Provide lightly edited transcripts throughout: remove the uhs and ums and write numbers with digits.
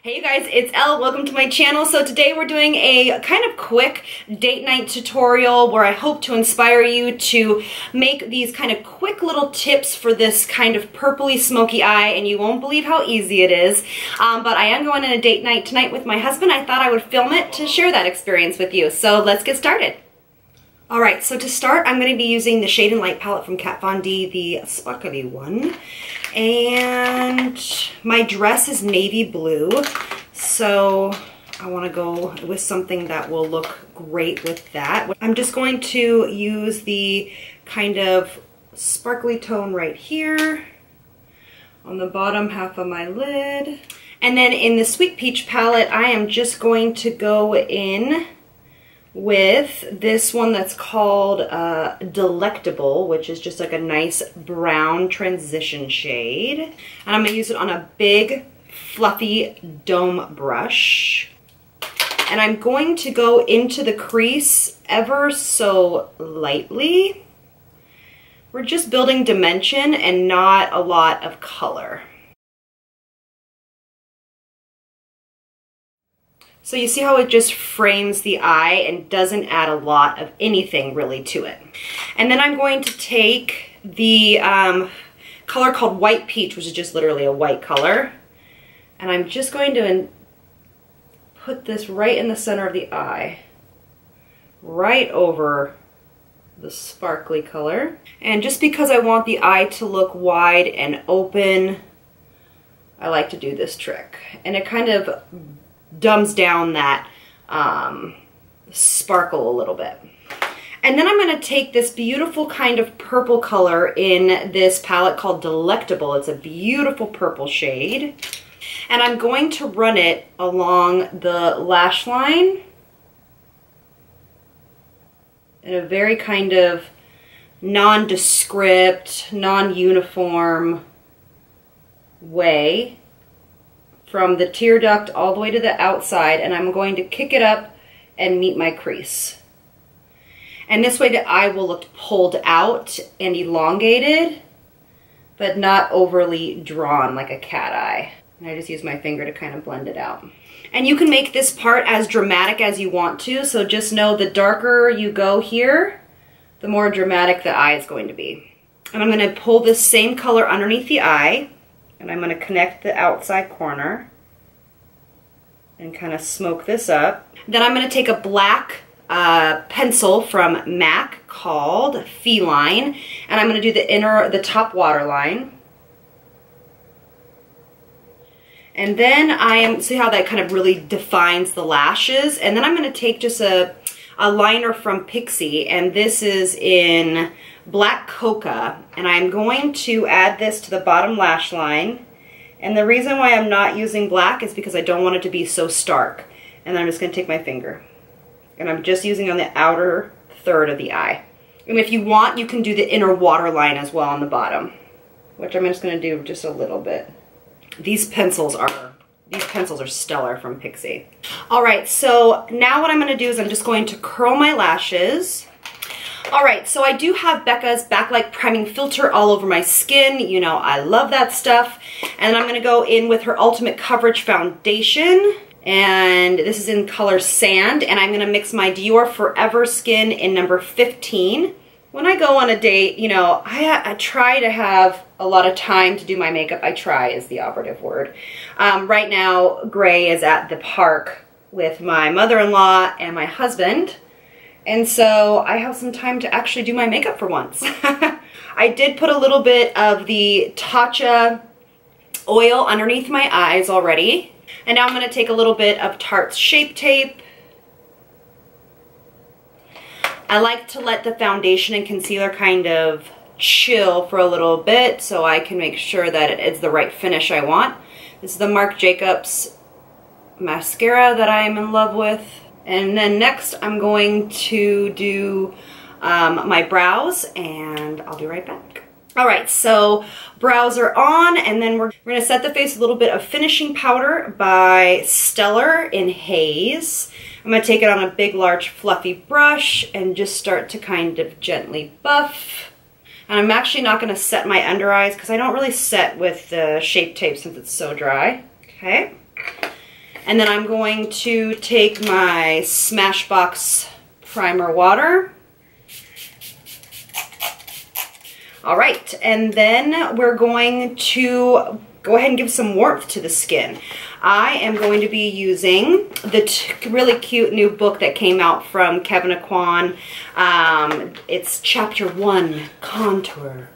Hey you guys, it's Elle. Welcome to my channel. So today we're doing a kind of quick date night tutorial where I hope to inspire you to make these kind of quick little tips for this kind of purpley smoky eye, and you won't believe how easy it is. But I am going on a date night tonight with my husband. I thought I would film it to share that experience with you. So let's get started. Alright, so to start, I'm going to be using the Shade and Light palette from Kat Von D, the sparkly one. And my dress is navy blue, so I want to go with something that will look great with that. I'm just going to use the kind of sparkly tone right here on the bottom half of my lid. And then in the Sweet Peach palette, I am just going to go in with this one that's called Delectable, which is just like a nice brown transition shade. And I'm going to use it on a big fluffy dome brush. And I'm going to go into the crease ever so lightly. We're just building dimension and not a lot of color. So you see how it just frames the eye and doesn't add a lot of anything really to it. And then I'm going to take the color called White Peach, which is just literally a white color. And I'm just going to put this right in the center of the eye, right over the sparkly color. And just because I want the eye to look wide and open, I like to do this trick. And it kind of dumbs down that sparkle a little bit. And then I'm going to take this beautiful kind of purple color in this palette called Delectable. It's a beautiful purple shade. And I'm going to run it along the lash line in a very kind of nondescript, non-uniform way, from the tear duct all the way to the outside, and I'm going to kick it up and meet my crease. And this way the eye will look pulled out and elongated, but not overly drawn like a cat eye. And I just use my finger to kind of blend it out. And you can make this part as dramatic as you want to, so just know the darker you go here, the more dramatic the eye is going to be. And I'm going to pull this same color underneath the eye, and I'm going to connect the outside corner and kind of smoke this up. Then I'm going to take a black pencil from MAC called Feline, and I'm going to do the top waterline. And then see how that kind of really defines the lashes. And then I'm going to take just a liner from Pixie, and this is in Black Coca, and I'm going to add this to the bottom lash line. And the reason why I'm not using black is because I don't want it to be so stark. And then I'm just going to take my finger, and I'm just using on the outer third of the eye. And if you want, you can do the inner waterline as well on the bottom, which I'm just going to do just a little bit. These pencils are stellar from Pixie. All right, so now what I'm going to do is I'm just going to curl my lashes. Alright, so I do have Becca's Backlight Priming Filter all over my skin. You know, I love that stuff. And I'm going to go in with her Ultimate Coverage Foundation. And this is in color Sand. And I'm going to mix my Dior Forever Skin in number 15. When I go on a date, you know, I try to have a lot of time to do my makeup. I try is the operative word. Right now, Gray is at the park with my mother-in-law and my husband. And so I have some time to actually do my makeup for once. I did put a little bit of the Tatcha oil underneath my eyes already. And now I'm going to take a little bit of Tarte's Shape Tape. I like to let the foundation and concealer kind of chill for a little bit so I can make sure that it's the right finish I want. This is the Marc Jacobs mascara that I am in love with. And then next I'm going to do my brows, and I'll be right back. Alright, so brows are on, and then we're going to set the face with a little bit of finishing powder by Stellar in Haze. I'm going to take it on a big, large, fluffy brush and just start to kind of gently buff. And I'm actually not going to set my under eyes because I don't really set with the Shape Tape since it's so dry. Okay. And then I'm going to take my Smashbox primer water. All right, and then we're going to go ahead and give some warmth to the skin. I am going to be using the really cute new book that came out from Kevin Aquan. It's chapter 1, Contour.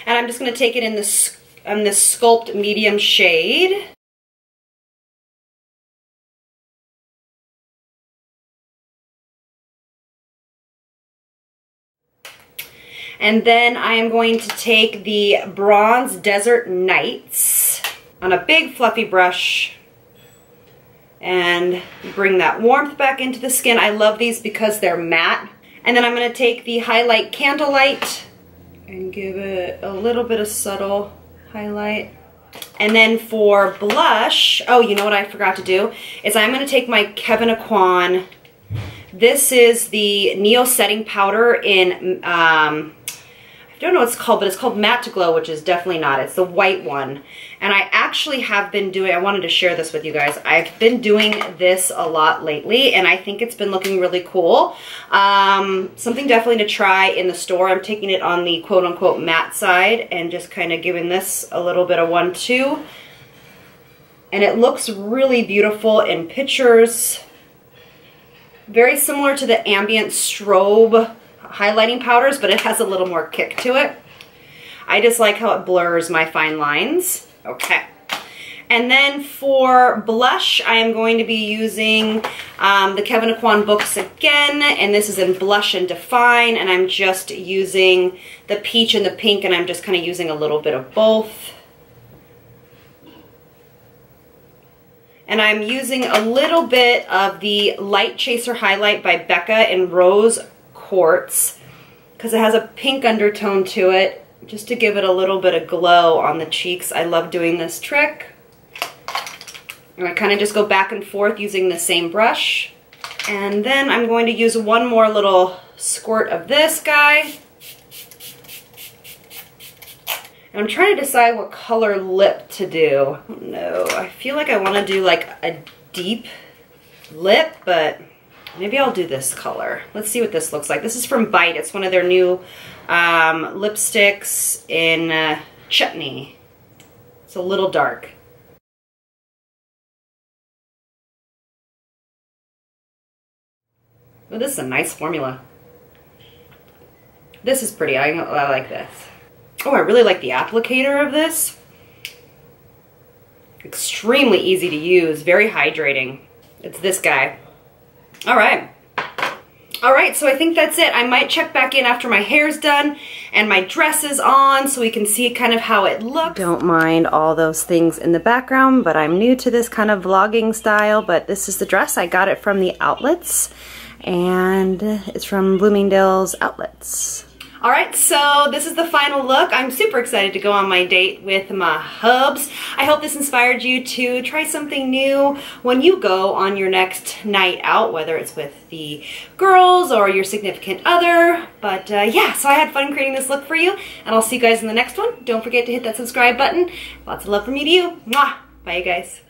And I'm just going to take it in this Sculpt medium shade. And then I am going to take the Bronze Desert Nights on a big fluffy brush and bring that warmth back into the skin. I love these because they're matte. And then I'm going to take the Highlight Candlelight and give it a little bit of subtle highlight. And then for blush, oh, you know what I forgot to do? Is I'm going to take my Kevin Aquan. This is the Neo Setting Powder in, I don't know what it's called, but it's called Matte to Glow, which is definitely not. It's the white one. And I actually have been doing, I wanted to share this with you guys. I've been doing this a lot lately, and I think it's been looking really cool. Something definitely to try in the store. I'm taking it on the quote-unquote matte side and just kind of giving this a little bit of 1-2. And it looks really beautiful in pictures. Very similar to the Ambient Strobe highlighting powders, but it has a little more kick to it. I just like how it blurs my fine lines. Okay. And then for blush, I am going to be using the Kevin Aquan books again, and this is in Blush and Define, and I'm just using the peach and the pink, and I'm just kind of using a little bit of both. And I'm using a little bit of the Light Chaser Highlight by Becca in Rose Quartz because it has a pink undertone to it, just to give it a little bit of glow on the cheeks. I love doing this trick. And I kind of just go back and forth using the same brush. And then I'm going to use one more little squirt of this guy. And I'm trying to decide what color lip to do. I don't know. I feel like I want to do like a deep lip, but maybe I'll do this color. Let's see what this looks like. This is from Bite. It's one of their new lipsticks in Chutney. It's a little dark. Oh, this is a nice formula. This is pretty. I like this. Oh, I really like the applicator of this. Extremely easy to use, very hydrating. It's this guy. All right. All right, so I think that's it. I might check back in after my hair's done and my dress is on so we can see kind of how it looks. Don't mind all those things in the background, but I'm new to this kind of vlogging style, but this is the dress. I got it from the outlets, and it's from Bloomingdale's Outlets. All right, so this is the final look. I'm super excited to go on my date with my hubs. I hope this inspired you to try something new when you go on your next night out, whether it's with the girls or your significant other. But yeah, so I had fun creating this look for you, and I'll see you guys in the next one. Don't forget to hit that subscribe button. Lots of love from me to you. Mwah! Bye, you guys.